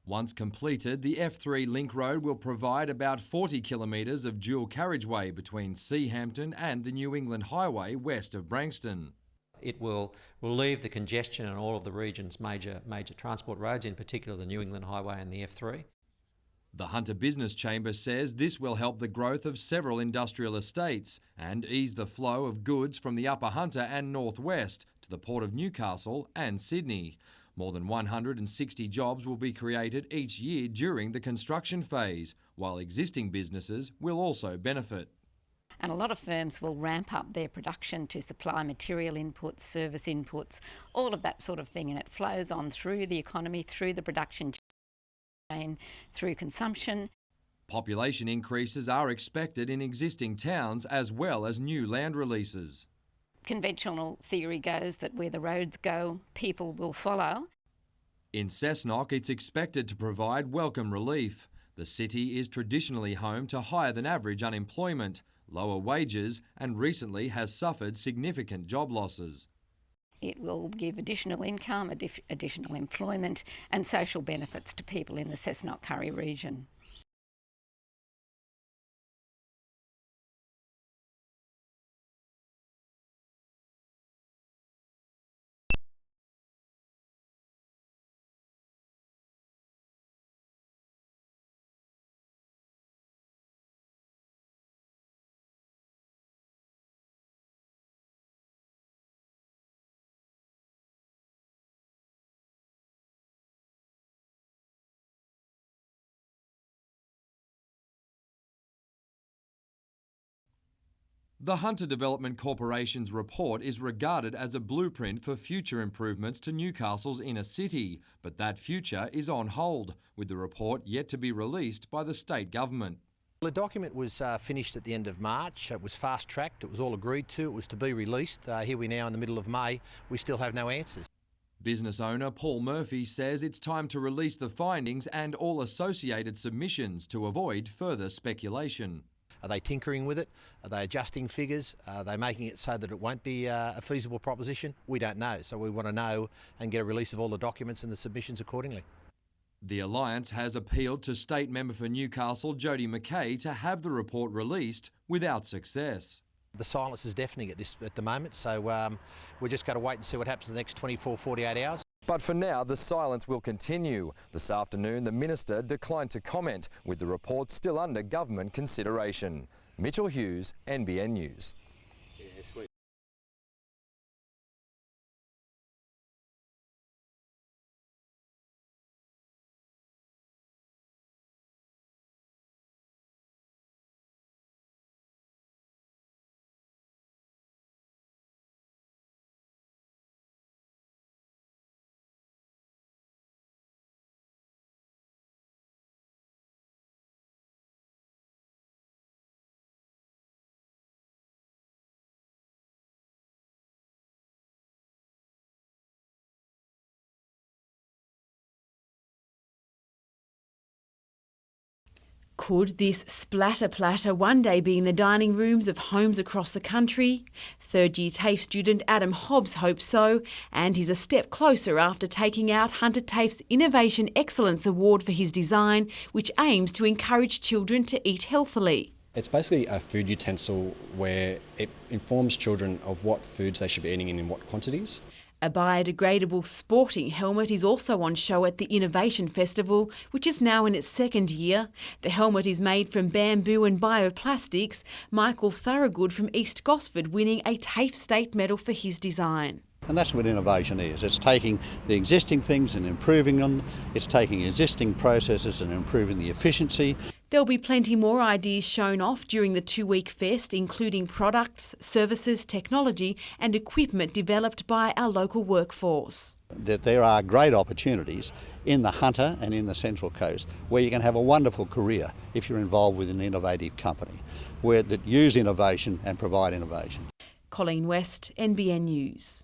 Once completed, the F3 link road will provide about 40 kilometres of dual carriageway between Seahampton and the New England Highway west of Branxton. It will relieve the congestion on all of the region's major transport roads, in particular the New England Highway and the F3. The Hunter Business Chamber says this will help the growth of several industrial estates and ease the flow of goods from the Upper Hunter and North West to the Port of Newcastle and Sydney. More than 160 jobs will be created each year during the construction phase, while existing businesses will also benefit. And a lot of firms will ramp up their production to supply material inputs, service inputs, all of that sort of thing, and it flows on through the economy, through the production chain, through consumption. Population increases are expected in existing towns as well as new land releases. Conventional theory goes that where the roads go, people will follow. In Cessnock, it's expected to provide welcome relief. The city is traditionally home to higher than average unemployment, lower wages, and recently has suffered significant job losses. It will give additional income, additional employment and social benefits to people in the Cessnock-Curry region. The Hunter Development Corporation's report is regarded as a blueprint for future improvements to Newcastle's inner city, but that future is on hold, with the report yet to be released by the state government. The document was finished at the end of March. It was fast-tracked, it was all agreed to, it was to be released. Here we now in the middle of May, we still have no answers. Business owner Paul Murphy says it's time to release the findings and all associated submissions to avoid further speculation. Are they tinkering with it? Are they adjusting figures? Are they making it so that it won't be a feasible proposition? We don't know, so we want to know and get a release of all the documents and the submissions accordingly. The Alliance has appealed to State Member for Newcastle Jodie McKay to have the report released without success. The silence is deafening at the moment, so we're just going to wait and see what happens in the next 24, 48 hours. But for now, the silence will continue. This afternoon, the Minister declined to comment, with the report still under government consideration. Mitchell Hughes, NBN News. Could this splatter platter one day be in the dining rooms of homes across the country? Third-year TAFE student Adam Hobbs hopes so, and he's a step closer after taking out Hunter TAFE's Innovation Excellence Award for his design, which aims to encourage children to eat healthily. It's basically a food utensil where it informs children of what foods they should be eating and in what quantities. A biodegradable sporting helmet is also on show at the Innovation Festival, which is now in its second year. The helmet is made from bamboo and bioplastics, Michael Thorogood from East Gosford winning a TAFE State Medal for his design. And that's what innovation is. It's taking the existing things and improving them. It's taking existing processes and improving the efficiency. There'll be plenty more ideas shown off during the two-week fest, including products, services, technology and equipment developed by our local workforce. That there are great opportunities in the Hunter and in the Central Coast where you can have a wonderful career if you're involved with an innovative company that use innovation and provide innovation. Colleen West, NBN News.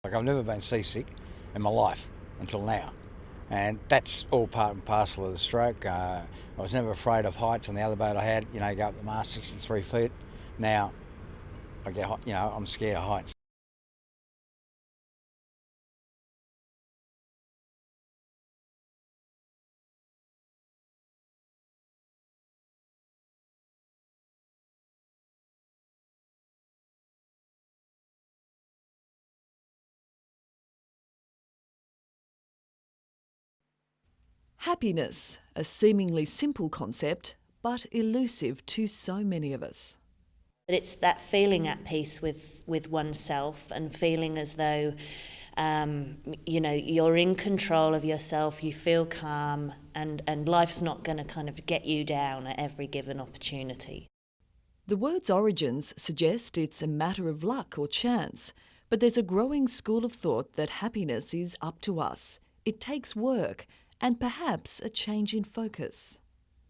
I've never been seasick, in my life until now. And that's all part and parcel of the stroke. I was never afraid of heights. On the other boat I had, go up the mast 63 feet. Now I get, I'm scared of heights. Happiness, a seemingly simple concept, but elusive to so many of us. It's that feeling at peace with oneself and feeling as though, you're in control of yourself, you feel calm, and life's not going to kind of get you down at every given opportunity. The word's origins suggest it's a matter of luck or chance, but there's a growing school of thought that happiness is up to us. It takes work and perhaps a change in focus.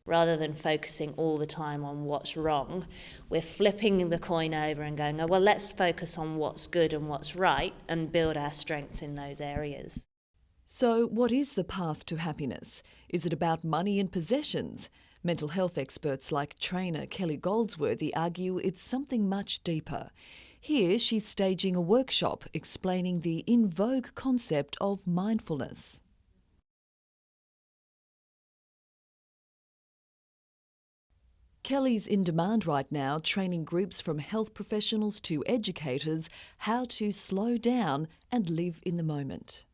Rather than focusing all the time on what's wrong, we're flipping the coin over and going, oh, well, let's focus on what's good and what's right and build our strengths in those areas. So what is the path to happiness? Is it about money and possessions? Mental health experts like trainer Kelly Goldsworthy argue it's something much deeper. Here she's staging a workshop explaining the in vogue concept of mindfulness. Kelly's in demand right now, training groups from health professionals to educators how to slow down and live in the moment.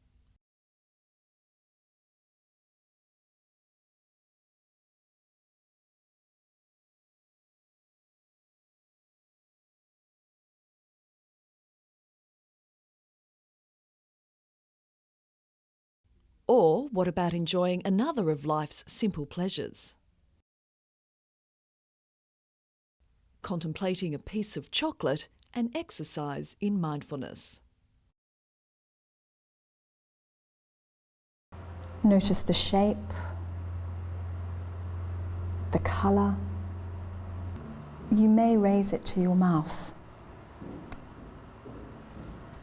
Or what about enjoying another of life's simple pleasures? Contemplating a piece of chocolate and exercise in mindfulness. Notice the shape, the colour. You may raise it to your mouth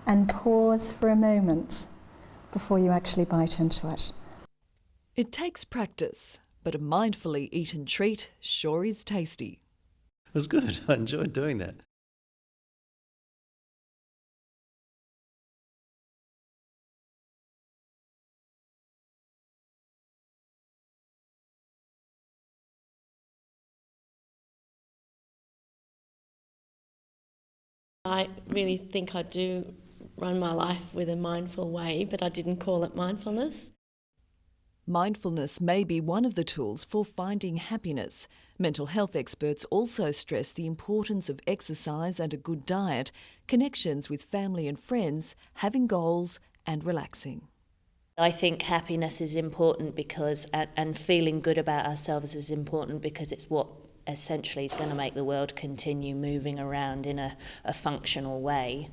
and pause for a moment before you actually bite into it. It takes practice, but a mindfully eaten treat sure is tasty. It was good. I enjoyed doing that. I really think I do run my life with a mindful way, but I didn't call it mindfulness. Mindfulness may be one of the tools for finding happiness. Mental health experts also stress the importance of exercise and a good diet, connections with family and friends, having goals and relaxing. I think happiness is important because, and feeling good about ourselves is important because it's what essentially is going to make the world continue moving around in a functional way.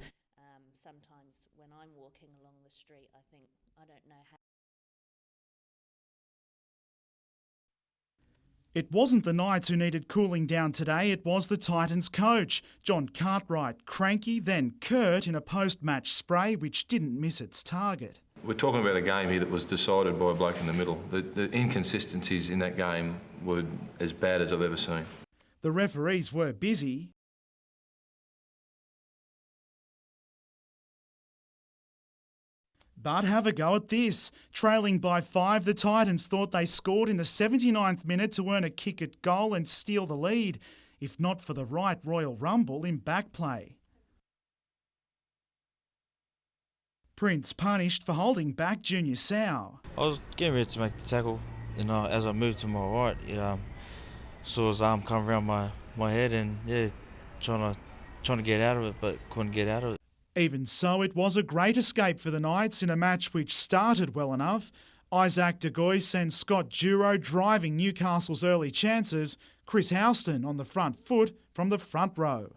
Sometimes when I'm walking along the street, I think, I don't know how. It wasn't the Knights who needed cooling down today, it was the Titans coach. John Cartwright cranky, then curt in a post-match spray which didn't miss its target. We're talking about a game here that was decided by a bloke in the middle. The inconsistencies in that game were as bad as I've ever seen. The referees were busy. But have a go at this. Trailing by 5, the Titans thought they scored in the 79th minute to earn a kick at goal and steal the lead, if not for the right Royal Rumble in back play. Prince punished for holding back Junior Sow. I was getting ready to make the tackle, and as I moved to my right, saw his arm come around my head, and trying to get out of it, but couldn't get out of it. Even so, it was a great escape for the Knights in a match which started well enough. Isaac de Gois and Scott Duro driving Newcastle's early chances, Chris Houston on the front foot from the front row.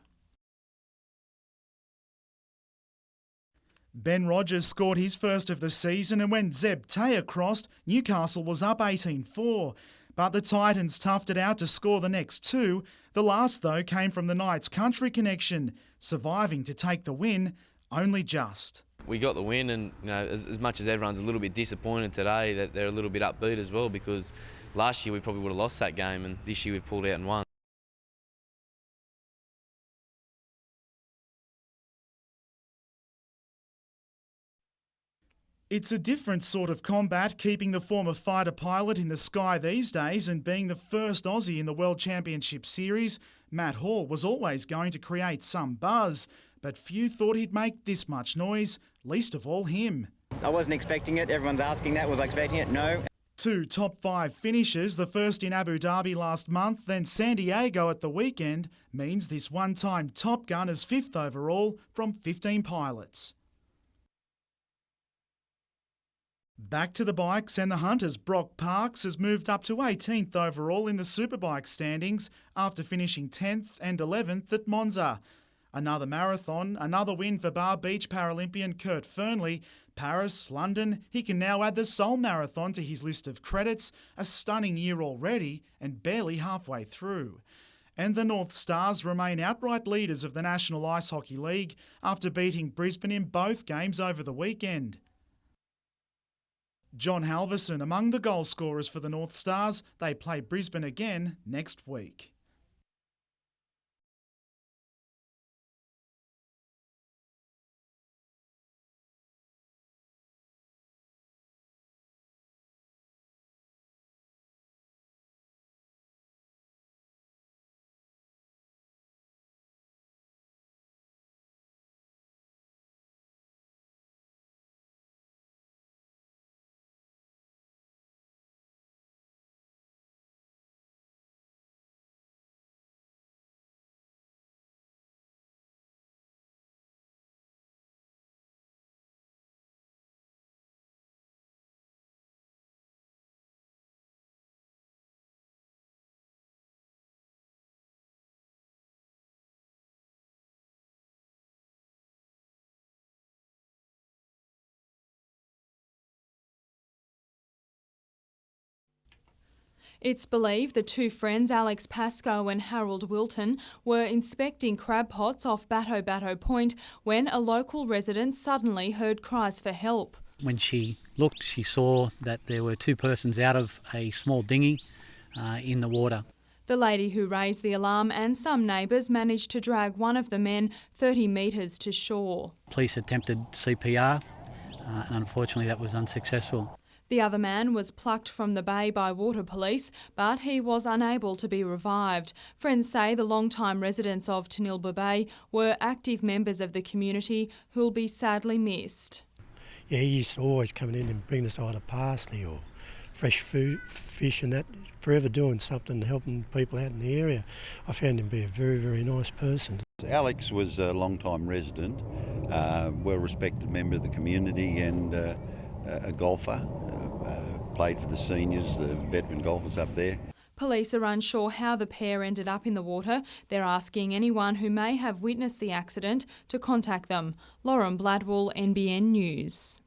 Ben Rogers scored his first of the season, and when Zeb Taylor crossed, Newcastle was up 18-4. But the Titans toughed it out to score the next two. The last, though, came from the Knights' country connection, surviving to take the win only just. We got the win, and as much as everyone's a little bit disappointed today, that they're a little bit upbeat as well, because last year we probably would have lost that game, and this year we've pulled out and won. It's a different sort of combat, keeping the former fighter pilot in the sky these days and being the first Aussie in the World Championship Series. Matt Hall was always going to create some buzz, but few thought he'd make this much noise, least of all him. I wasn't expecting it. Everyone's asking that. Was I expecting it? No. 2 top 5 finishes, the first in Abu Dhabi last month, then San Diego at the weekend, means this one-time Top Gun is 5th overall from 15 pilots. Back to the bikes, and the Hunters' Brock Parks has moved up to 18th overall in the Superbike standings after finishing 10th and 11th at Monza. Another marathon, another win for Bar Beach Paralympian Kurt Fernley. Paris, London, he can now add the Seoul Marathon to his list of credits, a stunning year already and barely halfway through. And the North Stars remain outright leaders of the National Ice Hockey League after beating Brisbane in both games over the weekend. John Halverson among the goal scorers for the North Stars. They play Brisbane again next week. It's believed the two friends, Alex Pascoe and Harold Wilton, were inspecting crab pots off Batto Batto Point when a local resident suddenly heard cries for help. When she looked, she saw that there were 2 persons out of a small dinghy in the water. The lady who raised the alarm and some neighbours managed to drag one of the men 30 metres to shore. Police attempted CPR and unfortunately that was unsuccessful. The other man was plucked from the bay by water police, but he was unable to be revived. Friends say the long-time residents of Tanilba Bay were active members of the community who'll be sadly missed. Yeah, he used to always come in and bring us either parsley or fresh food, fish and that, forever doing something, helping people out in the area. I found him to be a very, very nice person. Alex was a long-time resident, well-respected member of the community and a golfer. Played for the seniors, the veteran golfers up there. Police are unsure how the pair ended up in the water. They're asking anyone who may have witnessed the accident to contact them. Lauren Bladwell, NBN News.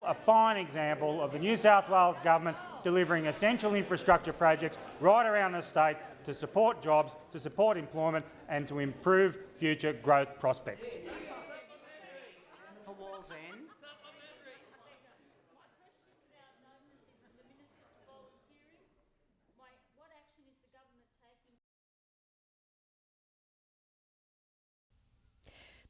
A fine example of the New South Wales Government delivering essential infrastructure projects right around the state to support jobs, to support employment and to improve future growth prospects.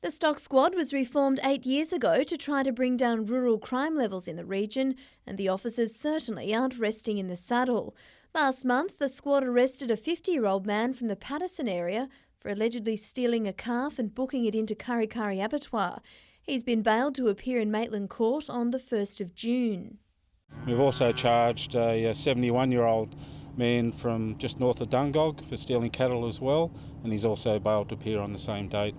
The Stock Squad was reformed 8 years ago to try to bring down rural crime levels in the region, and the officers certainly aren't resting in the saddle. Last month, the squad arrested a 50-year-old man from the Patterson area for allegedly stealing a calf and booking it into Kurri Kurri Abattoir. He's been bailed to appear in Maitland Court on the 1st of June. We've also charged a 71-year-old man from just north of Dungog for stealing cattle as well, and he's also bailed to appear on the same date.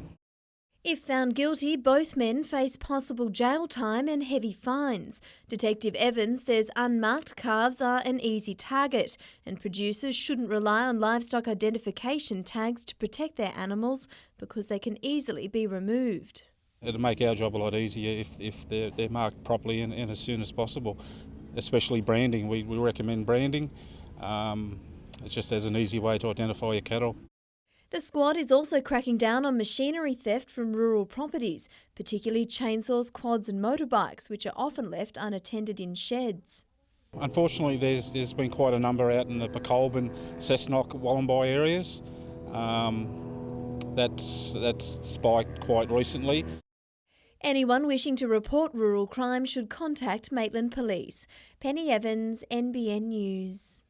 If found guilty, both men face possible jail time and heavy fines. Detective Evans says unmarked calves are an easy target, and producers shouldn't rely on livestock identification tags to protect their animals because they can easily be removed. It'll make our job a lot easier if they're marked properly and as soon as possible, especially branding. We recommend branding. It's just as an easy way to identify your cattle. The squad is also cracking down on machinery theft from rural properties, particularly chainsaws, quads and motorbikes, which are often left unattended in sheds. Unfortunately, there's been quite a number out in the Pacolban, Cessnock, Wallumbye areas. That's spiked quite recently. Anyone wishing to report rural crime should contact Maitland Police. Penny Evans, NBN News.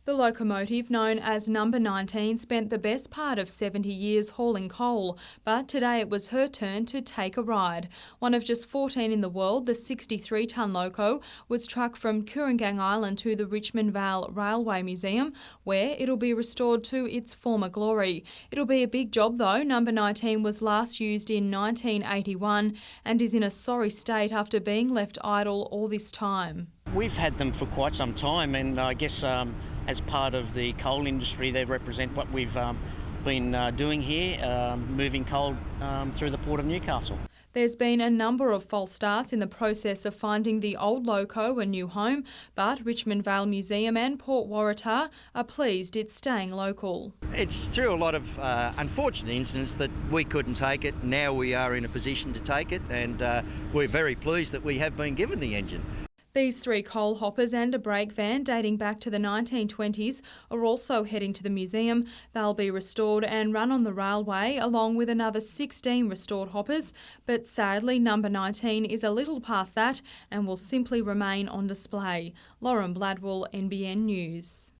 The locomotive, known as Number 19, spent the best part of 70 years hauling coal, but today it was her turn to take a ride. One of just 14 in the world, the 63-tonne loco was trucked from Kurrangong Island to the Richmond Vale Railway Museum, where it'll be restored to its former glory. It'll be a big job though. Number 19 was last used in 1981 and is in a sorry state after being left idle all this time. We've had them for quite some time, and I guess as part of the coal industry, they represent what we've been doing here, moving coal through the Port of Newcastle. There's been a number of false starts in the process of finding the old loco a new home, but Richmond Vale Museum and Port Waratah are pleased it's staying local. It's through a lot of unfortunate incidents that we couldn't take it. Now we are in a position to take it, and we're very pleased that we have been given the engine. These 3 coal hoppers and a brake van dating back to the 1920s are also heading to the museum. They'll be restored and run on the railway along with another 16 restored hoppers, but sadly Number 19 is a little past that and will simply remain on display. Lauren Bladwell, NBN News.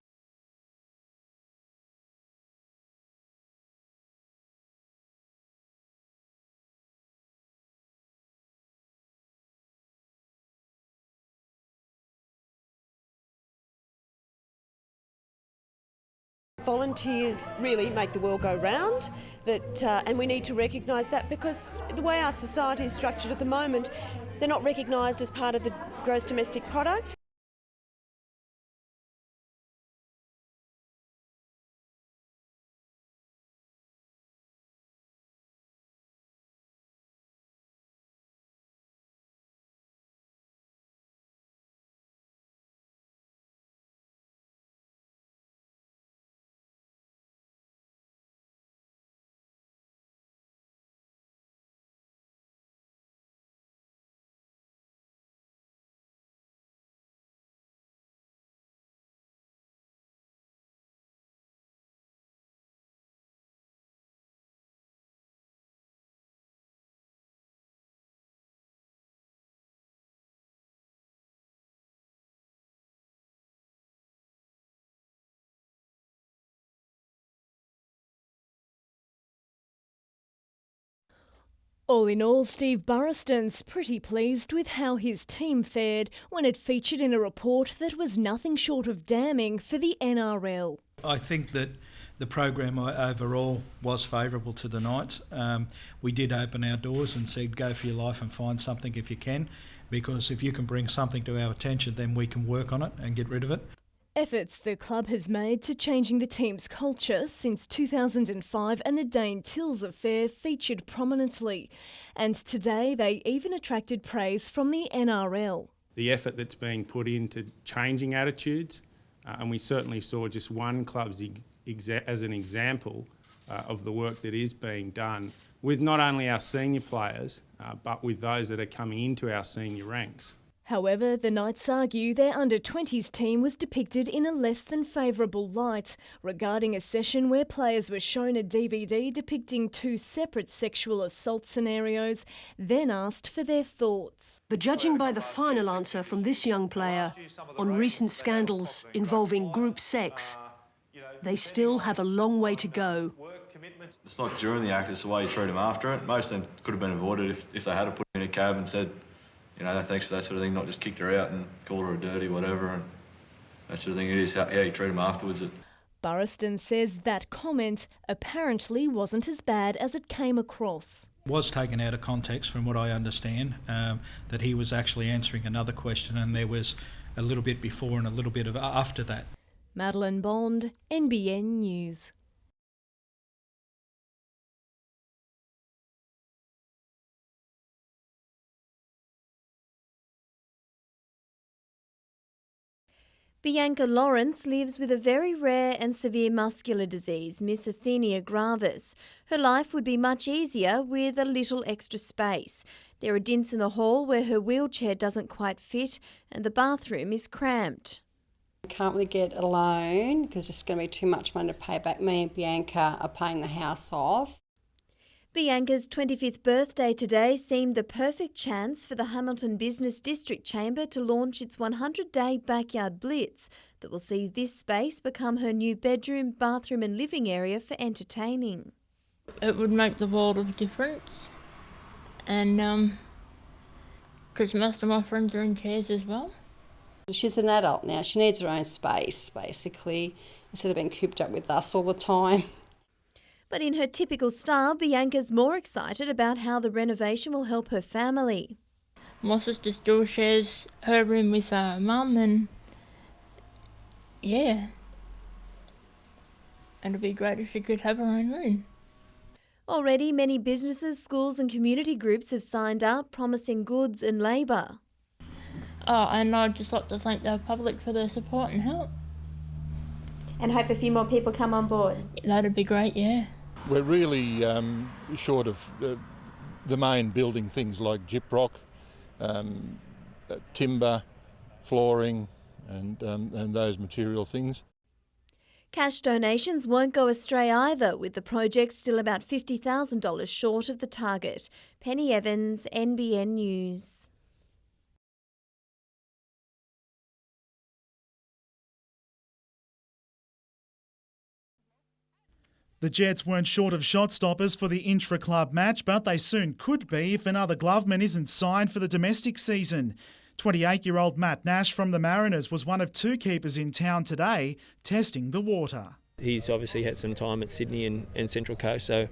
Volunteers really make the world go round, and we need to recognise that, because the way our society is structured at the moment, they're not recognised as part of the gross domestic product. All in all, Steve Burriston's pretty pleased with how his team fared when it featured in a report that was nothing short of damning for the NRL. I think that The program overall was favourable to the Knights. We did open our doors and said go for your life and find something if you can, because if you can bring something to our attention, then we can work on it and get rid of it. Efforts the club has made to changing the team's culture since 2005 and the Dane Tills affair featured prominently. And today they even attracted praise from the NRL. The effort that's being put into changing attitudes, and we certainly saw just one club as an example of the work that is being done with not only our senior players, but with those that are coming into our senior ranks. However, the Knights argue their under-20s team was depicted in a less than favourable light regarding a session where players were shown a DVD depicting 2 separate sexual assault scenarios, then asked for their thoughts. But judging by the final answer from this young player on recent scandals involving group sex, they still have a long way to go. It's not during the act, it's the way you treat them after it. Most of them could have been avoided if they had put her in a cab and said, you know, thanks for that sort of thing, not just kicked her out and called her a dirty whatever, and that sort of thing. It is how you treat them afterwards. Burriston says that comment apparently wasn't as bad as it came across. Was taken out of context from what I understand, that he was actually answering another question and there was a little bit before and a little bit of after that. Madeline Bond, NBN News. Bianca Lawrence lives with a very rare and severe muscular disease, myasthenia gravis. Her life would be much easier with a little extra space. There are dints in the hall where her wheelchair doesn't quite fit and the bathroom is cramped. I can't really get a loan because it's going to be too much money to pay back. Me and Bianca are paying the house off. Bianca's 25th birthday today seemed the perfect chance for the Hamilton Business District Chamber to launch its 100-day backyard blitz that will see this space become her new bedroom, bathroom and living area for entertaining. It would make the world of difference, and because most of my friends are in chairs as well. She's an adult now. She needs her own space, basically, instead of being cooped up with us all the time. But in her typical style, Bianca's more excited about how the renovation will help her family. My sister still shares her room with her mum, and yeah, and it'd be great if she could have her own room. Already, many businesses, schools and community groups have signed up, promising goods and labour. Oh, and I'd just like to thank the public for their support and help. And hope a few more people come on board. That'd be great, yeah. We're really short of the main building things like gyprock, timber, flooring and those material things. Cash donations won't go astray either, with the project still about $50,000 short of the target. Penny Evans, NBN News. The Jets weren't short of shot stoppers for the intra-club match, but they soon could be if another gloveman isn't signed for the domestic season. 28-year-old Matt Nash from the Mariners was one of 2 keepers in town today, testing the water. He's obviously had some time at Sydney and Central Coast, so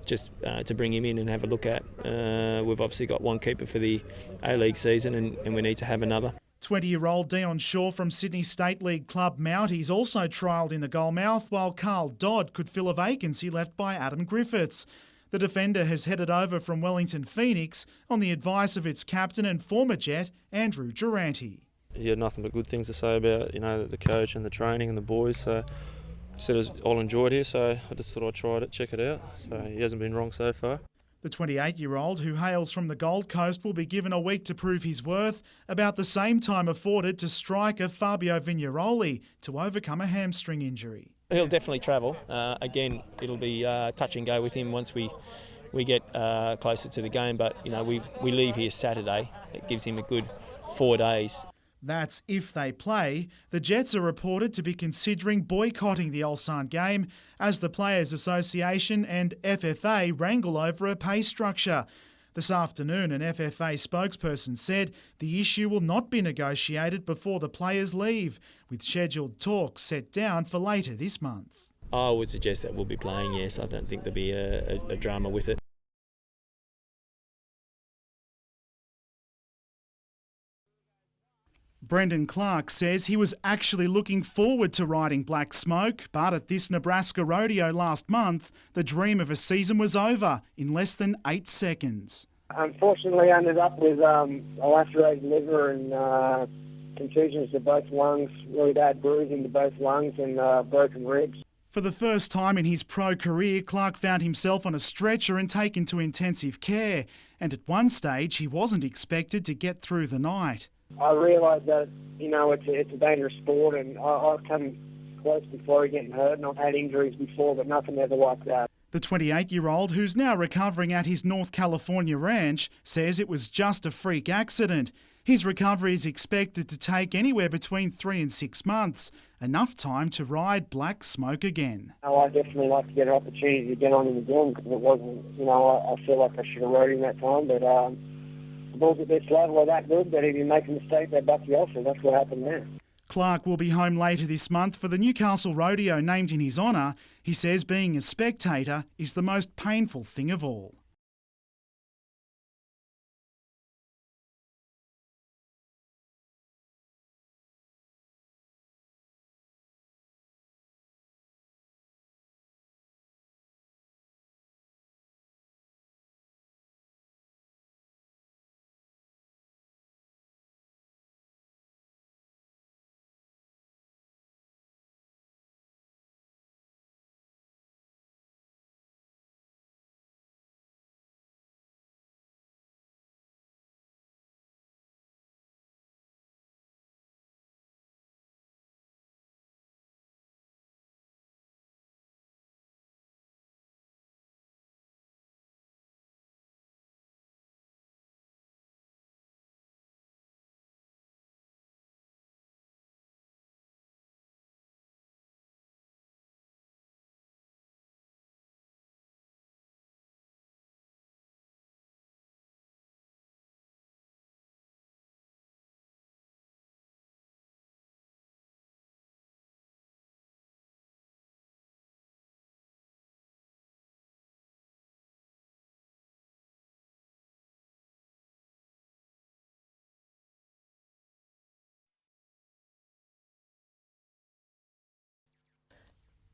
just to bring him in and have a look at. We've obviously got 1 keeper for the A-League season and we need to have another. 20-year-old Dion Shaw from Sydney State League club Mounties also trialled in the goalmouth, while Carl Dodd could fill a vacancy left by Adam Griffiths. The defender has headed over from Wellington Phoenix on the advice of its captain and former Jet, Andrew Durante. He had nothing but good things to say about, the coach and the training and the boys, so he said it was all enjoyed here, so I just thought I'd try it, check it out. So he hasn't been wrong so far. The 28-year-old, who hails from the Gold Coast, will be given a week to prove his worth, about the same time afforded to striker Fabio Vignaroli to overcome a hamstring injury. He'll definitely travel. Again, it'll be touch and go with him once we get closer to the game, but we leave here Saturday. It gives him a good 4 days. That's if they play. The Jets are reported to be considering boycotting the Ulsan game as the Players Association and FFA wrangle over a pay structure. This afternoon, an FFA spokesperson said the issue will not be negotiated before the players leave, with scheduled talks set down for later this month. I would suggest that we'll be playing, yes. I don't think there'll be a drama with it. Brendan Clark says he was actually looking forward to riding Black Smoke, but at this Nebraska rodeo last month, the dream of a season was over in less than 8 seconds. Unfortunately, I ended up with a lacerated liver and contusions to both lungs, really bad bruising to both lungs and broken ribs. For the first time in his pro career, Clark found himself on a stretcher and taken to intensive care, and at one stage he wasn't expected to get through the night. I realised that, it's a dangerous sport, and I've come close before getting hurt, and I've had injuries before, but nothing ever like that. The 28-year-old, who's now recovering at his North California ranch, says it was just a freak accident. His recovery is expected to take anywhere between 3 and 6 months, enough time to ride Black Smoke again. I definitely like to get an opportunity to get on him again, because it wasn't, I feel like I should have rode him that time, but the bulls at this level are that good that if you make a mistake, they buck you off, and that's what happened there. Clark will be home later this month for the Newcastle Rodeo named in his honour. He says being a spectator is the most painful thing of all.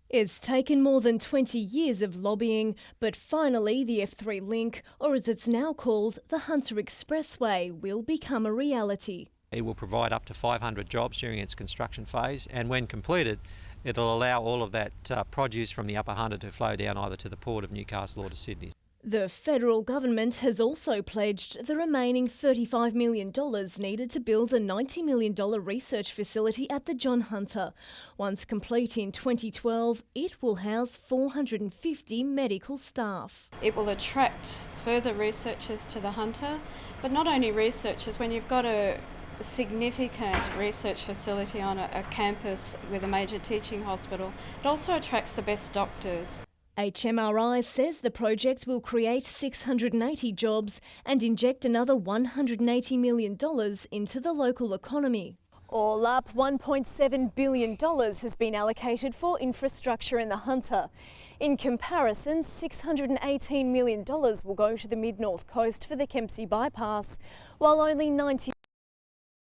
It's taken more than 20 years of lobbying, but finally the F3 link, or as it's now called, the Hunter Expressway, will become a reality. It will provide up to 500 jobs during its construction phase, and when completed, it'll allow all of that produce from the Upper Hunter to flow down either to the port of Newcastle or to Sydney. The federal government has also pledged the remaining $35 million needed to build a $90 million research facility at the John Hunter. Once complete in 2012, it will house 450 medical staff. It will attract further researchers to the Hunter, but not only researchers. When you've got a significant research facility on a campus with a major teaching hospital, it also attracts the best doctors. HMRI says the project will create 680 jobs and inject another $180 million into the local economy. All up, $1.7 billion has been allocated for infrastructure in the Hunter. In comparison, $618 million will go to the mid-north coast for the Kempsey bypass, while only $91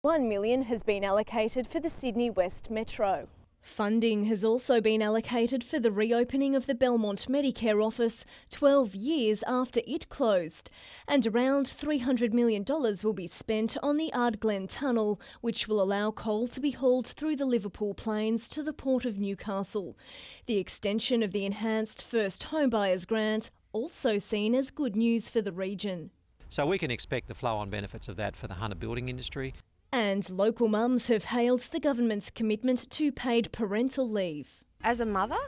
million has been allocated for the Sydney West Metro. Funding has also been allocated for the reopening of the Belmont Medicare office 12 years after it closed, and around $300 million will be spent on the Ardglen Tunnel, which will allow coal to be hauled through the Liverpool Plains to the Port of Newcastle. The extension of the enhanced First Homebuyers Grant also seen as good news for the region. So we can expect the flow-on benefits of that for the Hunter building industry. And local mums have hailed the government's commitment to paid parental leave. As a mother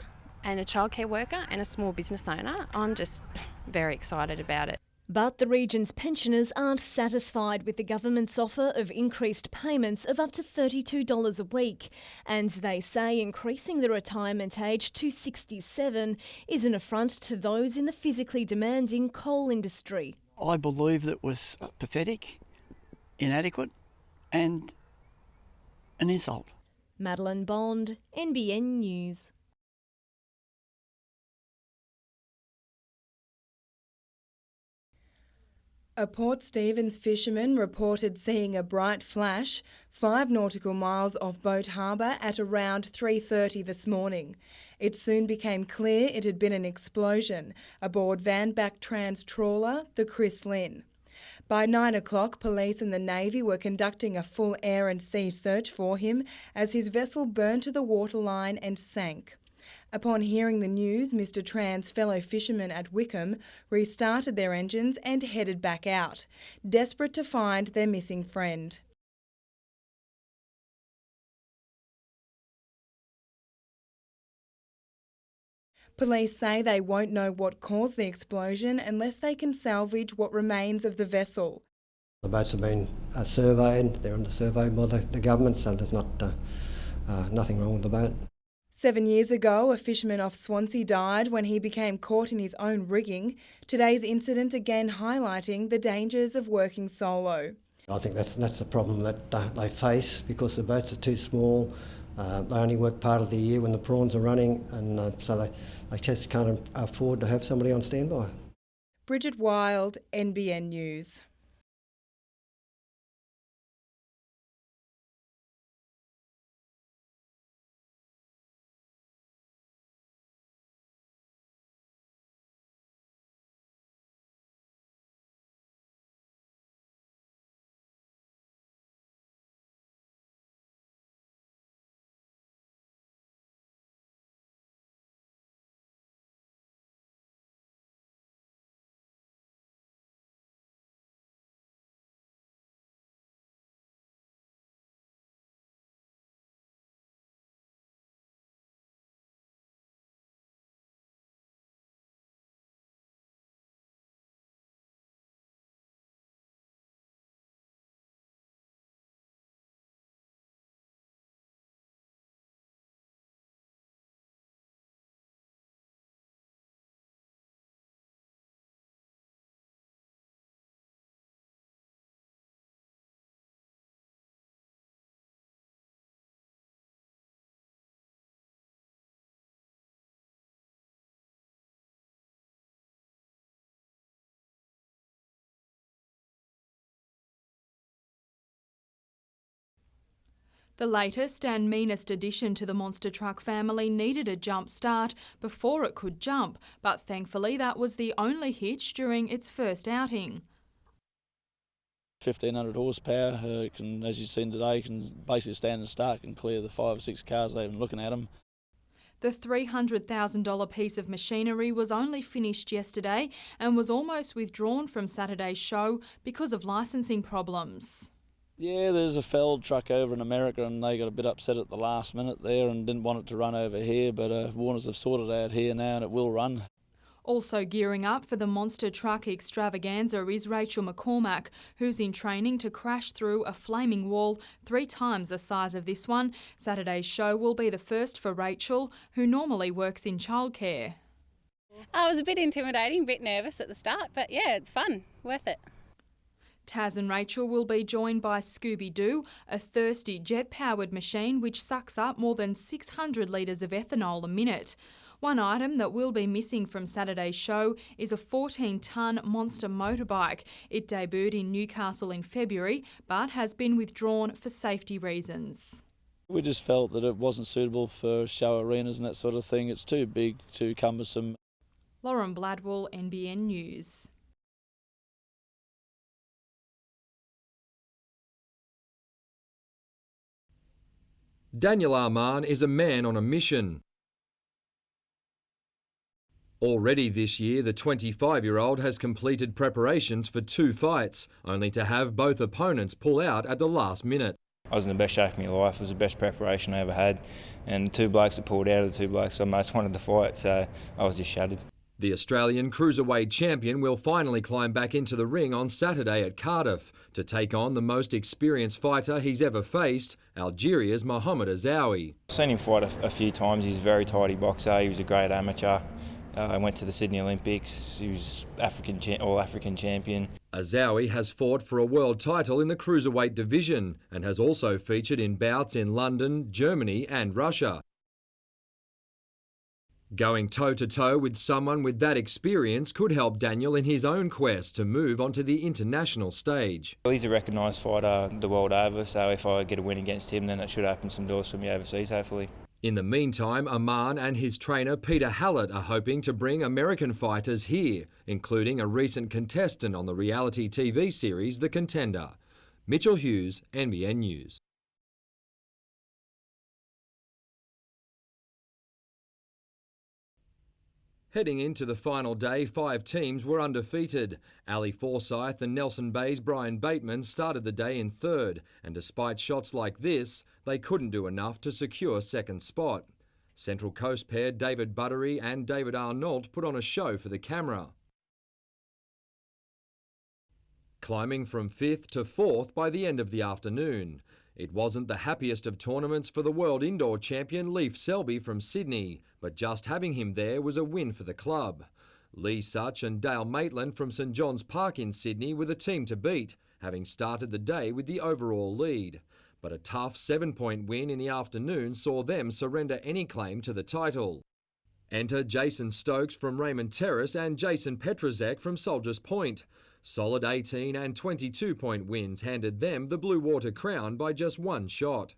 and a childcare worker and a small business owner, I'm just very excited about it. But the region's pensioners aren't satisfied with the government's offer of increased payments of up to $32 a week, and they say increasing the retirement age to 67 is an affront to those in the physically demanding coal industry. I believe that was pathetic, inadequate, and an insult. Madeline Bond, NBN News. A Port Stephens fisherman reported seeing a bright flash 5 nautical miles off Boat Harbour at around 3:30 this morning. It soon became clear it had been an explosion aboard Vanback Trans trawler, the Chris Lynn. By 9 o'clock, police and the Navy were conducting a full air and sea search for him as his vessel burned to the waterline and sank. Upon hearing the news, Mr Tran's fellow fishermen at Wickham restarted their engines and headed back out, desperate to find their missing friend. Police say they won't know what caused the explosion unless they can salvage what remains of the vessel. The boats have been surveyed, they're under survey by the government, so there's nothing wrong with the boat. 7 years ago, a fisherman off Swansea died when he became caught in his own rigging. Today's incident again highlighting the dangers of working solo. I think that's the problem that they face because the boats are too small. They only work part of the year when the prawns are running, and so they just can't afford to have somebody on standby. Bridget Wild, NBN News. The latest and meanest addition to the monster truck family needed a jump start before it could jump, but thankfully that was the only hitch during its first outing. 1,500 horsepower, can, as you've seen today, can basically stand and start and clear the 5 or 6 cars without even looking at them. The $300,000 piece of machinery was only finished yesterday and was almost withdrawn from Saturday's show because of licensing problems. Yeah, there's a Feld truck over in America and they got a bit upset at the last minute there and didn't want it to run over here, but Warners have sorted it out here now and it will run. Also gearing up for the monster truck extravaganza is Rachel McCormack, who's in training to crash through a flaming wall 3 times the size of this one. Saturday's show will be the first for Rachel, who normally works in childcare. I was a bit intimidating, a bit nervous at the start, but yeah, it's fun, worth it. Taz and Rachel will be joined by Scooby-Doo, a thirsty jet-powered machine which sucks up more than 600 litres of ethanol a minute. One item that will be missing from Saturday's show is a 14-tonne monster motorbike. It debuted in Newcastle in February, but has been withdrawn for safety reasons. We just felt that it wasn't suitable for show arenas and that sort of thing. It's too big, too cumbersome. Lauren Bladwell, NBN News. Daniel Arman is a man on a mission. Already this year, the 25-year-old has completed preparations for 2 fights, only to have both opponents pull out at the last minute. I was in the best shape of my life. It was the best preparation I ever had. And the 2 blokes that pulled out of the 2 blokes I most wanted to fight, so I was just shattered. The Australian cruiserweight champion will finally climb back into the ring on Saturday at Cardiff to take on the most experienced fighter he's ever faced, Algeria's Mohamed Azawi. I've seen him fight a few times. He's a very tidy boxer. He was a great amateur. I went to the Sydney Olympics. He was All-African champion. Azawi has fought for a world title in the cruiserweight division and has also featured in bouts in London, Germany and Russia. Going toe-to-toe with someone with that experience could help Daniel in his own quest to move onto the international stage. He's a recognised fighter the world over, so if I get a win against him, then it should open some doors for me overseas, hopefully. In the meantime, Aman and his trainer Peter Hallett are hoping to bring American fighters here, including a recent contestant on the reality TV series The Contender. Mitchell Hughes, NBN News. Heading into the final day, 5 teams were undefeated. Ali Forsyth and Nelson Bay's Brian Bateman started the day in third, and despite shots like this, they couldn't do enough to secure second spot. Central Coast pair David Buttery and David Arnault put on a show for the camera, climbing from 5th to 4th by the end of the afternoon. It wasn't the happiest of tournaments for the world indoor champion Leif Selby from Sydney, but just having him there was a win for the club. Lee Such and Dale Maitland from St John's Park in Sydney were the team to beat, having started the day with the overall lead. But a tough 7-point win in the afternoon saw them surrender any claim to the title. Enter Jason Stokes from Raymond Terrace and Jason Petrozek from Soldiers Point. Solid 18 and 22-point wins handed them the Blue Water crown by just 1 shot.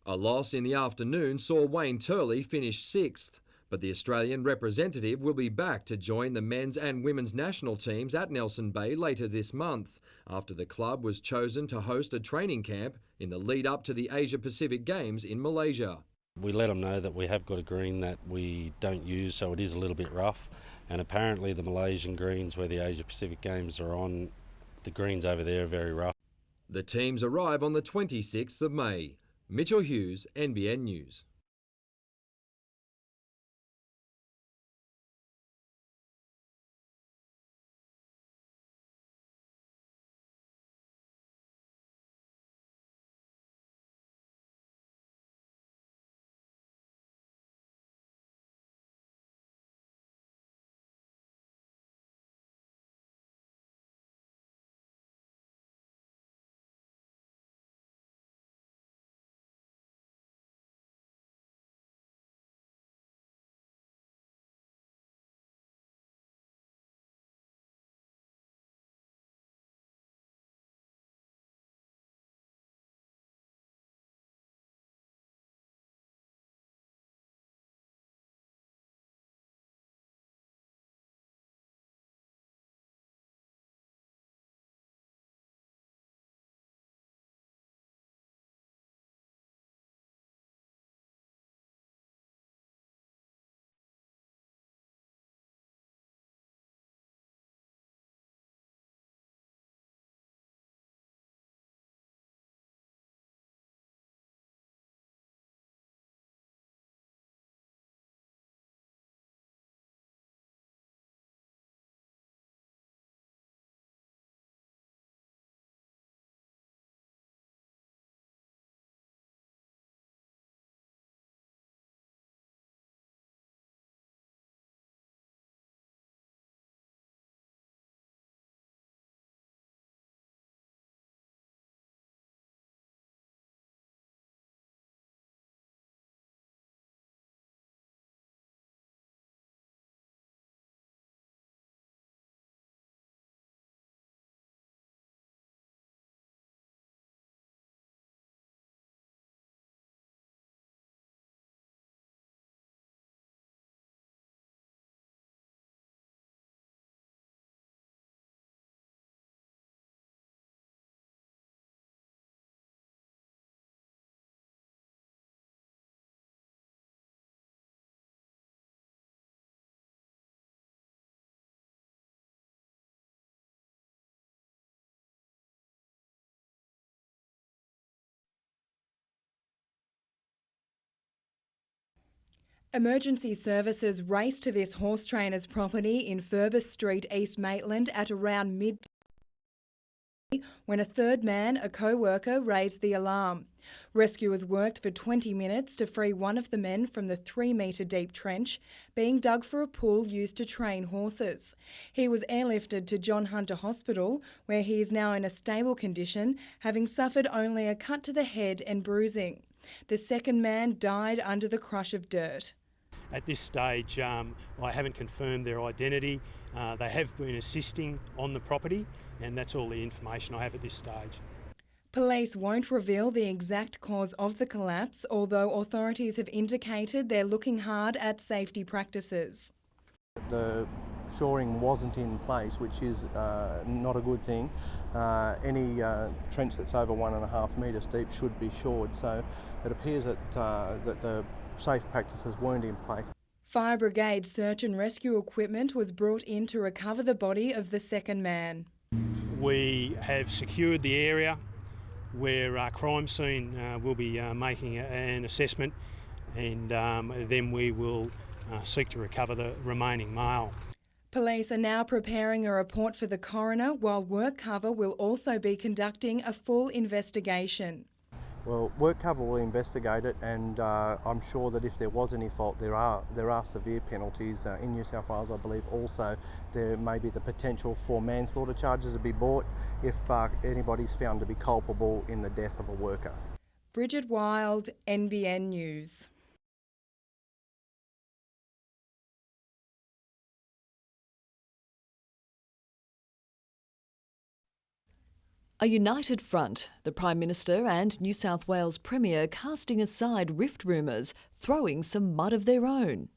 A loss in the afternoon saw Wayne Turley finish 6th, but the Australian representative will be back to join the men's and women's national teams at Nelson Bay later this month, after the club was chosen to host a training camp in the lead up to the Asia Pacific Games in Malaysia. We let them know that we have got a green that we don't use, so it is a little bit rough. And apparently the Malaysian greens where the Asia Pacific Games are on, the greens over there are very rough. The teams arrive on the 26th of May. Mitchell Hughes, NBN News. Emergency services raced to this horse trainer's property in Furbus Street, East Maitland at around midday when a third man, a co-worker, raised the alarm. Rescuers worked for 20 minutes to free one of the men from the 3-metre deep trench being dug for a pool used to train horses. He was airlifted to John Hunter Hospital, where he is now in a stable condition, having suffered only a cut to the head and bruising. The second man died under the crush of dirt. At this stage, I haven't confirmed their identity. They have been assisting on the property, and that's all the information I have at this stage. Police won't reveal the exact cause of the collapse, although authorities have indicated they're looking hard at safety practices. The shoring wasn't in place, which is not a good thing. Any trench that's over 1.5 metres deep should be shored, so it appears that the safe practices weren't in place. Fire Brigade search and rescue equipment was brought in to recover the body of the second man. We have secured the area where our crime scene will be making an assessment, and then we will seek to recover the remaining male. Police are now preparing a report for the coroner, while WorkCover will also be conducting a full investigation. Well, WorkCover will investigate it, and I'm sure that if there was any fault, there are severe penalties in New South Wales. I believe also there may be the potential for manslaughter charges to be brought if anybody's found to be culpable in the death of a worker. Bridget Wild, NBN News. A united front, the Prime Minister and New South Wales Premier casting aside rift rumours, throwing some mud of their own.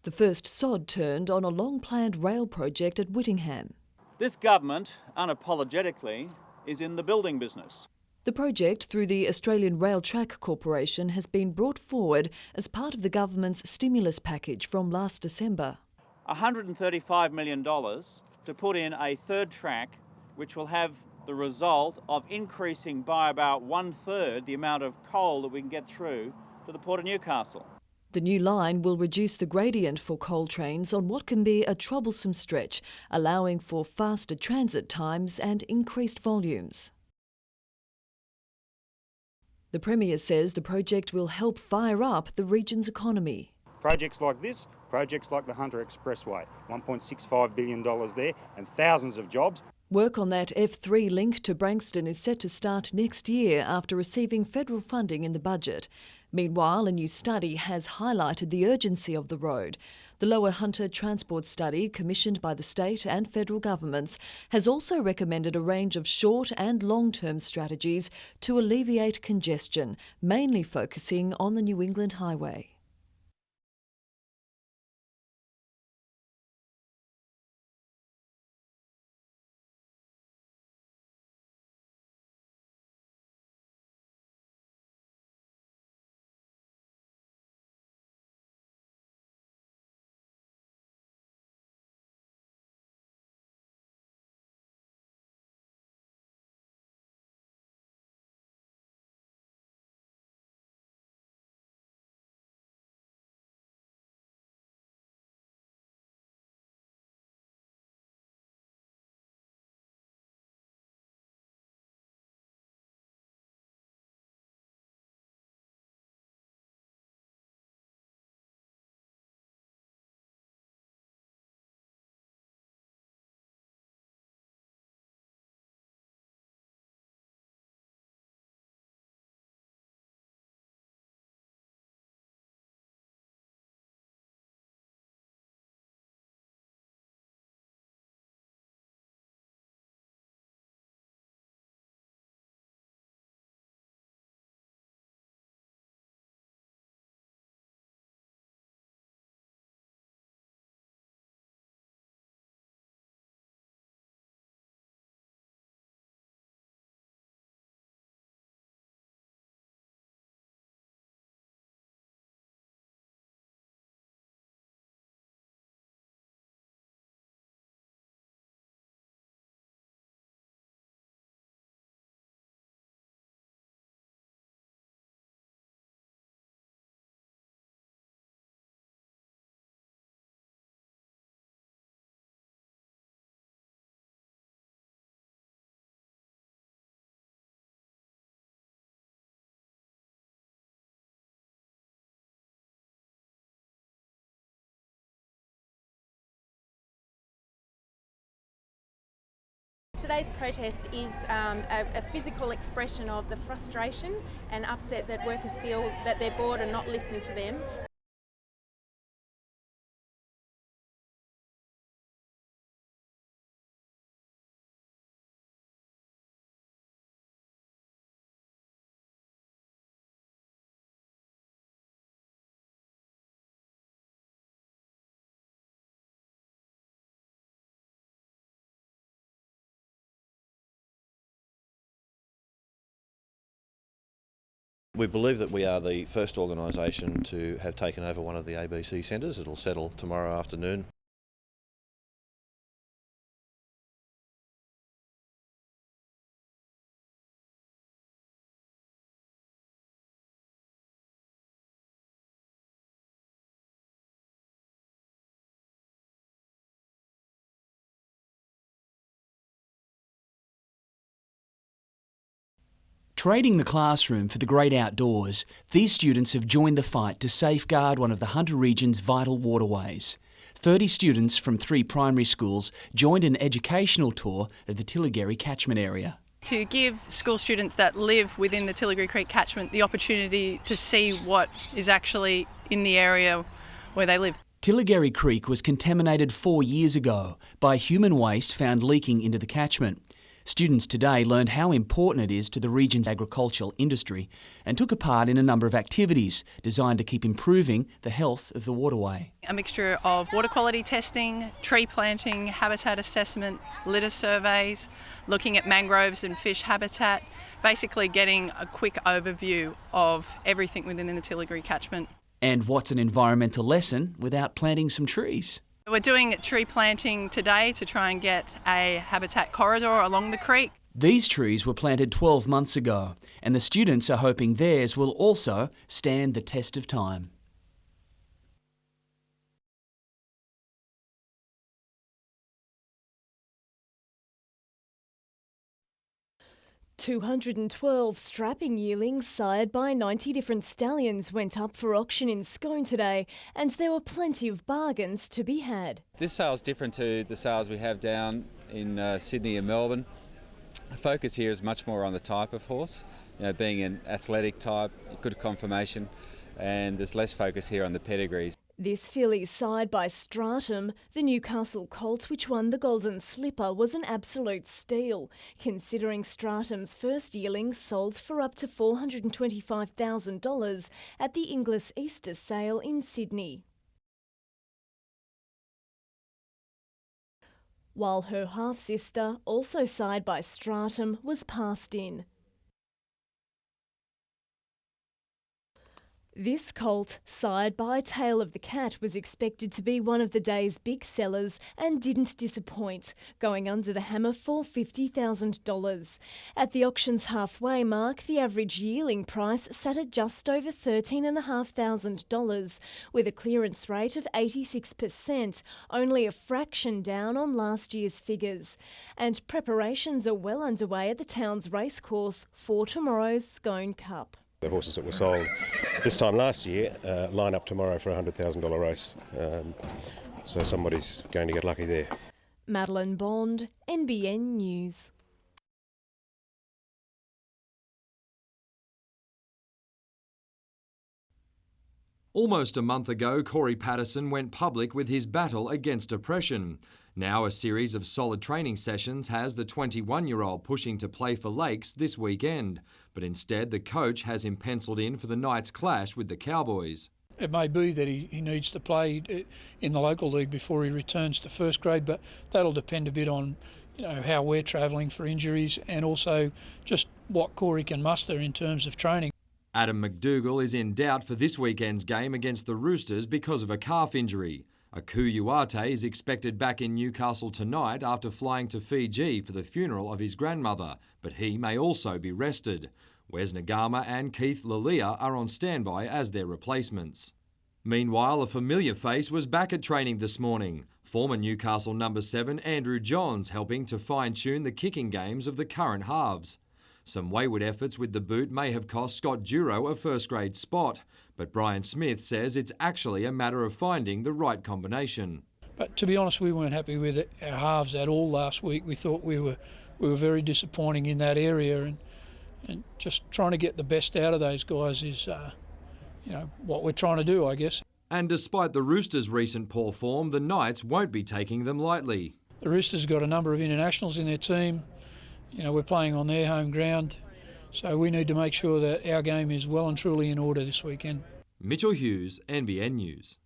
The first sod turned on a long-planned rail project at Whittingham. This government, unapologetically, is in the building business. The project, through the Australian Rail Track Corporation, has been brought forward as part of the government's stimulus package from last December. $135 million to put in a third track, which will have the result of increasing by about 1/3 the amount of coal that we can get through to the Port of Newcastle. The new line will reduce the gradient for coal trains on what can be a troublesome stretch, allowing for faster transit times and increased volumes. The Premier says the project will help fire up the region's economy. Projects like this, projects like the Hunter Expressway, $1.65 billion there and thousands of jobs. Work on that F3 link to Branxton is set to start next year after receiving federal funding in the budget. Meanwhile, a new study has highlighted the urgency of the road. The Lower Hunter Transport Study, commissioned by the state and federal governments, has also recommended a range of short and long-term strategies to alleviate congestion, mainly focusing on the New England Highway. Today's protest is a physical expression of the frustration and upset that workers feel that their board are not listening to them. We believe that we are the first organisation to have taken over one of the ABC centres. It'll settle tomorrow afternoon. Trading the classroom for the great outdoors, these students have joined the fight to safeguard one of the Hunter region's vital waterways. 30 students from 3 primary schools joined an educational tour of the Tilligary catchment area. To give school students that live within the Tilligary Creek catchment the opportunity to see what is actually in the area where they live. Tilligary Creek was contaminated 4 years ago by human waste found leaking into the catchment. Students today learned how important it is to the region's agricultural industry and took a part in a number of activities designed to keep improving the health of the waterway. A mixture of water quality testing, tree planting, habitat assessment, litter surveys, looking at mangroves and fish habitat, basically getting a quick overview of everything within the Tilligary catchment. And what's an environmental lesson without planting some trees? We're doing tree planting today to try and get a habitat corridor along the creek. These trees were planted 12 months ago, and the students are hoping theirs will also stand the test of time. $212 strapping yearlings sired by 90 different stallions went up for auction in Scone today, and there were plenty of bargains to be had. This sale is different to the sales we have down in Sydney and Melbourne. The focus here is much more on the type of horse, being an athletic type, good conformation, and there's less focus here on the pedigrees. This filly sired by Stratum, the Newcastle colt which won the Golden Slipper, was an absolute steal, considering Stratum's first yearling sold for up to $425,000 at the Inglis Easter sale in Sydney. While her half-sister, also sired by Stratum, was passed in. This colt, sired by Tail of the Cat, was expected to be one of the day's big sellers and didn't disappoint, going under the hammer for $50,000. At the auction's halfway mark, the average yearling price sat at just over $13,500, with a clearance rate of 86%, only a fraction down on last year's figures. And preparations are well underway at the town's racecourse for tomorrow's Scone Cup. The horses that were sold this time last year line up tomorrow for a $100,000 race, so somebody's going to get lucky there. Madeline Bond, NBN News. Almost a month ago, Corey Patterson went public with his battle against depression. Now a series of solid training sessions has the 21-year-old pushing to play for Lakes this weekend, but instead the coach has him penciled in for the night's clash with the Cowboys. It may be that he needs to play in the local league before he returns to first grade, but that'll depend a bit on how we're travelling for injuries and also just what Corey can muster in terms of training. Adam McDougall is in doubt for this weekend's game against the Roosters because of a calf injury. Aku Uate is expected back in Newcastle tonight after flying to Fiji for the funeral of his grandmother, but he may also be rested. Wes Nagama and Keith Lalia are on standby as their replacements. Meanwhile, a familiar face was back at training this morning. Former Newcastle number 7 Andrew Johns helping to fine-tune the kicking games of the current halves. Some wayward efforts with the boot may have cost Scott Duro a first-grade spot, but Brian Smith says it's actually a matter of finding the right combination. But to be honest, we weren't happy with our halves at all last week. We thought we were very disappointing in that area, and just trying to get the best out of those guys is, what we're trying to do, I guess. And despite the Roosters' recent poor form, the Knights won't be taking them lightly. The Roosters got a number of internationals in their team. We're playing on their home ground, so we need to make sure that our game is well and truly in order this weekend. Mitchell Hughes, NBN News.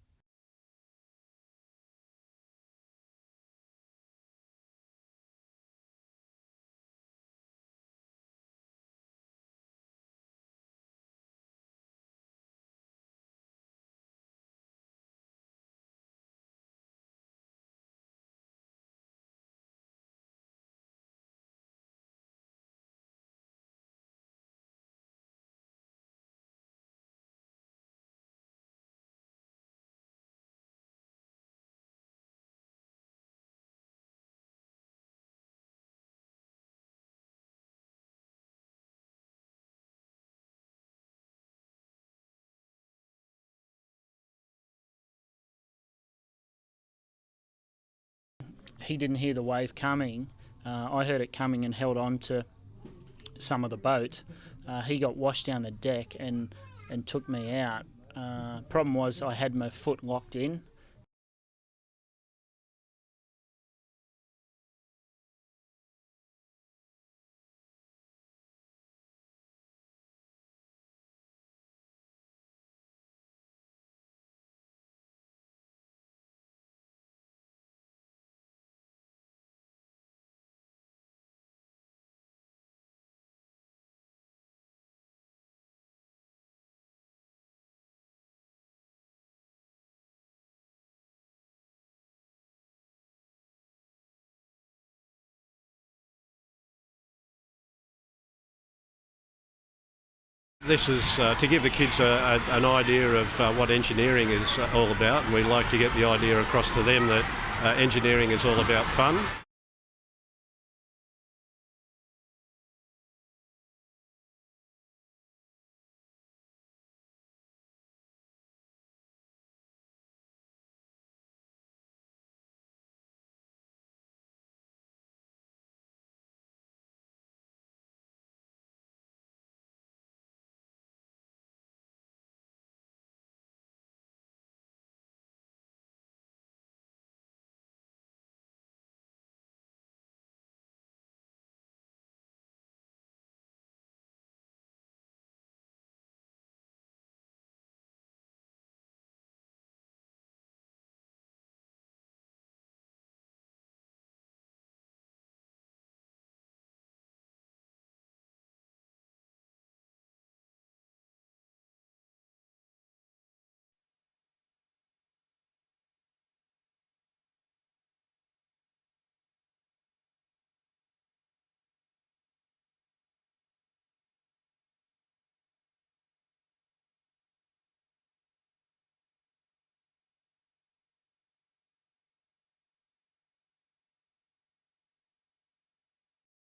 he didn't hear the wave coming. I heard it coming and held on to some of the boat. He got washed down the deck and took me out. Problem was I had my foot locked in. This is to give the kids an idea of what engineering is all about, and we like to get the idea across to them that engineering is all about fun.